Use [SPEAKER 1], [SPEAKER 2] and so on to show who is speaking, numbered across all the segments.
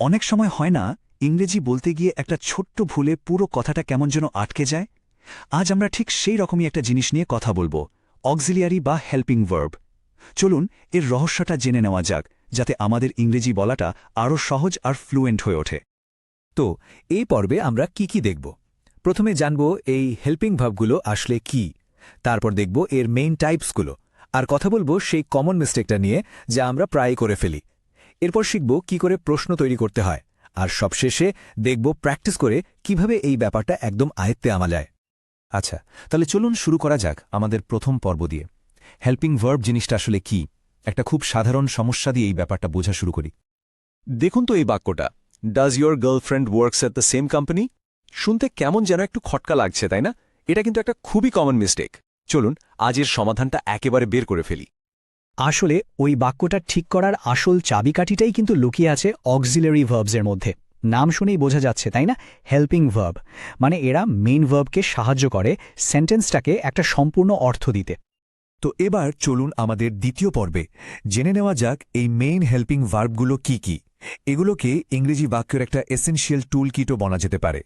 [SPEAKER 1] অনেক সময় হয় না ইংরেজি বলতে গিয়ে একটা ছোট্ট ভুলে পুরো কথাটা কেমন যেন আটকে যায়। আজ আমরা ঠিক সেই রকমই একটা জিনিস নিয়ে কথা বলবো, অক্সিলিয়ারি বা হেল্পিং ভার্ব। চলুন এর রহস্যটা জেনে নেওয়া যাক, যাতে আমাদের ইংরেজি বলাটা আরও সহজ আর ফ্লুয়েন্ট হয়ে ওঠে।
[SPEAKER 2] তো এই পর্বে আমরা কি কি দেখব? প্রথমে জানব এই হেল্পিং ভার্বগুলো আসলে কি, তারপর দেখব এর মেইন টাইপসগুলো, আর কথা বলবো সেই কমন মিস্টেকটা নিয়ে যা আমরা প্রায় করে ফেলি। এরপর শিখব কি করে প্রশ্ন তৈরি করতে হয়, আর সবশেষে দেখব প্র্যাকটিস করে কিভাবে এই ব্যাপারটা একদম আয়ত্তে আনা যায়।
[SPEAKER 3] আচ্ছা, তাহলে চলুন শুরু করা যাক আমাদের প্রথম পর্ব দিয়ে। হেল্পিং ভার্ব জিনিসটা আসলে কি, একটা খুব সাধারণ সমস্যা দিয়ে এই ব্যাপারটা বোঝা শুরু করি। দেখুন তো এই বাক্যটা, does your girlfriend works at the same company. শুনতে কেমন যেন একটু খটকা লাগছে, তাই না? এটা কিন্তু একটা খুবই কমন মিস্টেক। চলুন আজ এর সমাধানটা একেবারে বের করে ফেলি।
[SPEAKER 4] আসলে ওই বাক্যটা ঠিক করার আসল চাবিকাঠিটাই কিন্তু লুকিয়ে আছে অক্সিলারি ভার্বসের মধ্যে। নাম শুনেই বোঝা যাচ্ছে, তাই না? হেল্পিং ভার্ব মানে এরা মেইন ভার্বকে সাহায্য করে সেন্টেন্সটাকে একটা সম্পূর্ণ অর্থ দিতে।
[SPEAKER 2] তো এবার চলুন আমাদের দ্বিতীয় পর্বে জেনে নেওয়া যাক এই মেইন হেল্পিং ভার্বগুলো কি কি। এগুলোকে ইংরেজি বাক্যের একটা এসেনশিয়াল টুল কিটও বলা যেতে পারে।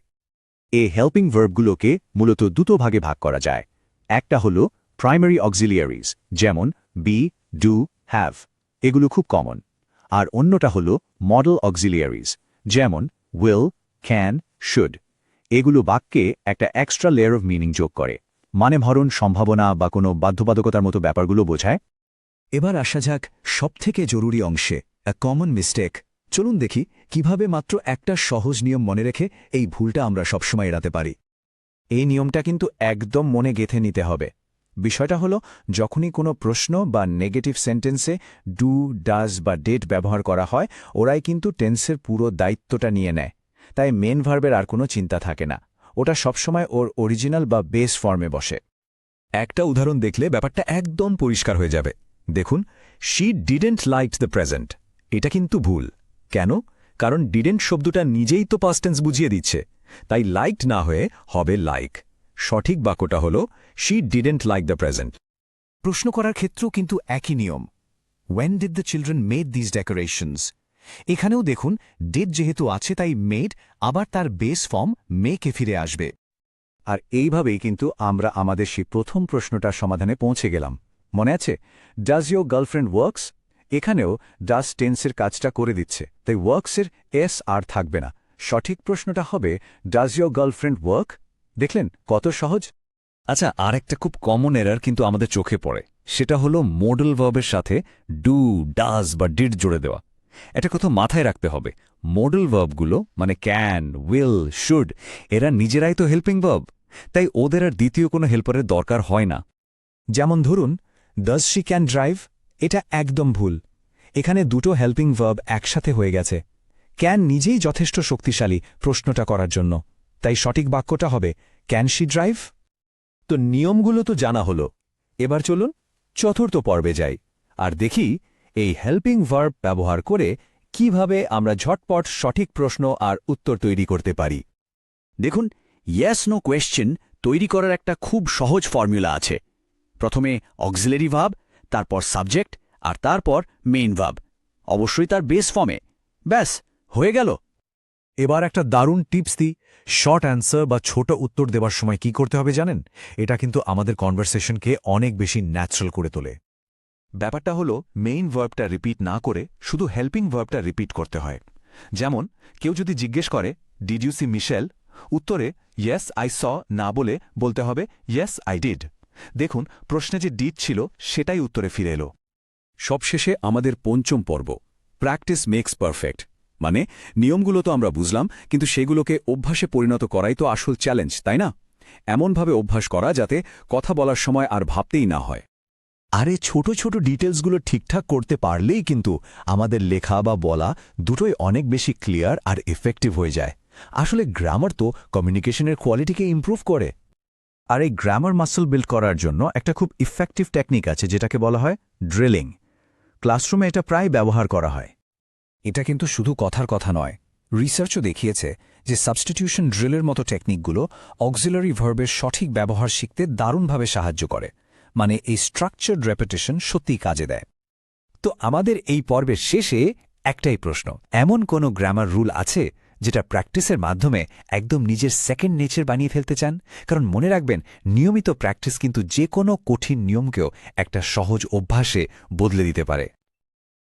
[SPEAKER 1] এই হেল্পিং ভার্বগুলোকে মূলত দুটো ভাগে ভাগ করা যায়। একটা হলো প্রাইমারি অক্সিলিয়ারিজ, যেমন বি, ডু, হ্যাভ, এগুলো খুব কমন। আর অন্যটা হলো মডেল অক্সিলিয়ারিজ, যেমন উইল, ক্যান, শুড। এগুলো বাক্যে একটা এক্সট্রা লেয়ার অফ মিনিং যোগ করে, মানে ভরণ, সম্ভাবনা বা কোনো বাধ্যবাধকতার মতো ব্যাপারগুলো বোঝায়।
[SPEAKER 2] এবার আসা যাক সবথেকে জরুরি অংশে, আ কমন মিস্টেক। চলুন দেখি কিভাবে মাত্র একটা সহজ নিয়ম মনে রেখে এই ভুলটা আমরা সবসময় এড়াতে পারি।
[SPEAKER 3] এই নিয়মটা কিন্তু একদম মনে গেঁথে নিতে হবে। বিষয়টা হলো, যখনই কোনো প্রশ্ন বা নেগেটিভ সেন্টেন্সে ডু, ডাজ বা ডেট ব্যবহার করা হয়, ওরাই কিন্তু টেন্সের পুরো দায়িত্বটা নিয়ে নেয়। তাই মেন ভার্বের আর কোনো চিন্তা থাকে না, ওটা সবসময় ওর অরিজিনাল বা বেস ফর্মে বসে।
[SPEAKER 2] একটা উদাহরণ দেখলে ব্যাপারটা একদম পরিষ্কার হয়ে যাবে। দেখুন, she didn't like the present. এটা কিন্তু ভুল। কেন? কারণ ডিডেন্ট শব্দটা নিজেই তো পাস্ট টেন্স বুঝিয়ে দিচ্ছে, তাই লাইকড না হয়ে হবে লাইক। সঠিক বাক্যটা হল she didn't like the present. প্রশ্ন করার ক্ষেত্রেও কিন্তু একই নিয়ম। When did the children made this decorations? এখানেও দেখুন, ডিড যেহেতু আছে তাই মেড আবার তার বেস ফর্ম মেকে ফিরে আসবে।
[SPEAKER 1] আর এইভাবেই কিন্তু আমরা আমাদের সেই প্রথম প্রশ্নটার সমাধানে পৌঁছে গেলাম। মনে আছে, ডাজ ইয়োর গার্লফ্রেন্ড ওয়ার্কস? এখানেও ডাজ টেন্সের কাজটা করে দিচ্ছে, তাই ওয়ার্কসের এস আর থাকবে না। সঠিক প্রশ্নটা হবে, ডাজ ইয়োর গার্লফ্রেন্ড ওয়ার্ক? দেখলেন কত সহজ।
[SPEAKER 2] আচ্ছা, আর একটা খুব কমন এরার কিন্তু আমাদের চোখে পড়ে, সেটা হলো মডেল ভার্বের সাথে ডু, ডাজ বা ডিড জুড়ে দেওয়া। এটা কথা মাথায় রাখতে হবে। মডেল ভার্বগুলো মানে ক্যান, উইল, শুড, এরা নিজেরাই তো হেল্পিং ভার্ব, তাই ওদের আর দ্বিতীয় কোনো হেল্পারের দরকার হয় না।
[SPEAKER 3] যেমন ধরুন, ডাজ শি ক্যান ড্রাইভ? এটা একদম ভুল। এখানে দুটো হেল্পিং ভার্ব একসাথে হয়ে গেছে। ক্যান নিজেই যথেষ্ট শক্তিশালী প্রশ্নটা করার জন্য, তাই সঠিক বাক্যটা হবে ক্যান শি ড্রাইভ?
[SPEAKER 2] তো নিয়মগুলো তো জানা হলো। এবার চলুন চতুর্থ পর্বে যাই আর দেখি এই হেল্পিং ভার্ব ব্যবহার করে কিভাবে আমরা ঝটপট সঠিক প্রশ্ন আর উত্তর তৈরি করতে পারি।
[SPEAKER 1] দেখুন, ইয়েস নো কোয়েশ্চেন তৈরি করার একটা খুব সহজ ফর্মুলা আছে। প্রথমে অক্সিলারি ভার্ব, তারপর সাবজেক্ট, আর তারপর মেইন ভার্ব, অবশ্যই তার বেস ফর্মে। ব্যাস, হয়ে গেল।
[SPEAKER 2] এবার একটা দারুণ টিপস দিই। শর্ট অ্যান্সার বা ছোট উত্তর দেওয়ার সময় কি করতে হবে জানেন? এটা কিন্তু আমাদের কনভারসেশনকে অনেক বেশি ন্যাচারাল করে তোলে। ব্যাপারটা হলো, মেইন ভার্বটা রিপিট না করে শুধু হেল্পিং ভার্বটা রিপিট করতে হয়। যেমন কেউ যদি জিজ্ঞেস করে, ডিড ইউ সি মিশেল? উত্তরে ইয়েস আই স না বলে বলতে হবে ইয়েস আই ডিড। দেখুন, প্রশ্নে যে ডিড ছিল সেটাই উত্তরে ফিরে এলো।
[SPEAKER 3] সবশেষে আমাদের পঞ্চম পর্ব, প্র্যাকটিস মেক্স পারফেক্ট। মানে নিয়মগুলো তো আমরা বুঝলাম, কিন্তু সেগুলোকে অভ্যাসে পরিণত করাই তো আসল চ্যালেঞ্জ, তাই না? এমনভাবে অভ্যাস করা যাতে কথা বলার সময় আর ভাবতেই না হয়। আরে ছোট ছোট ডিটেলসগুলো ঠিকঠাক করতে পারলেই কিন্তু আমাদের লেখা বা বলা দুটোই অনেক বেশি ক্লিয়ার আর এফেক্টিভ হয়ে যায়। আসলে গ্রামার তো কমিউনিকেশনের কোয়ালিটিকে ইমপ্রুভ করে। আর এই গ্রামার মাসল বিল্ড করার জন্য একটা খুব ইফেক্টিভ টেকনিক আছে, যেটাকে বলা হয় ড্রিলিং। ক্লাসরুমে এটা প্রায় ব্যবহার করা হয়। এটা কিন্তু শুধু কথার কথা নয়, রিসার্চও দেখিয়েছে যে সাবস্টিটিউশন ড্রিলের মতো টেকনিকগুলো অক্সিলারি ভার্বের সঠিক ব্যবহার শিখতে দারুণভাবে সাহায্য করে। মানে এই স্ট্রাকচার্ড রেপিটেশন সত্যিই কাজে দেয়। তো আমাদের এই পর্বের শেষে
[SPEAKER 5] একটাই প্রশ্ন, এমন কোনো গ্রামার রুল আছে যেটা প্র্যাকটিসের মাধ্যমে একদম নিজের সেকেন্ড নেচার বানিয়ে ফেলতে চান? কারণ মনে রাখবেন, নিয়মিত প্র্যাকটিস কিন্তু যে কোনো কঠিন নিয়মকেও একটা সহজ অভ্যাসে বদলে দিতে পারে।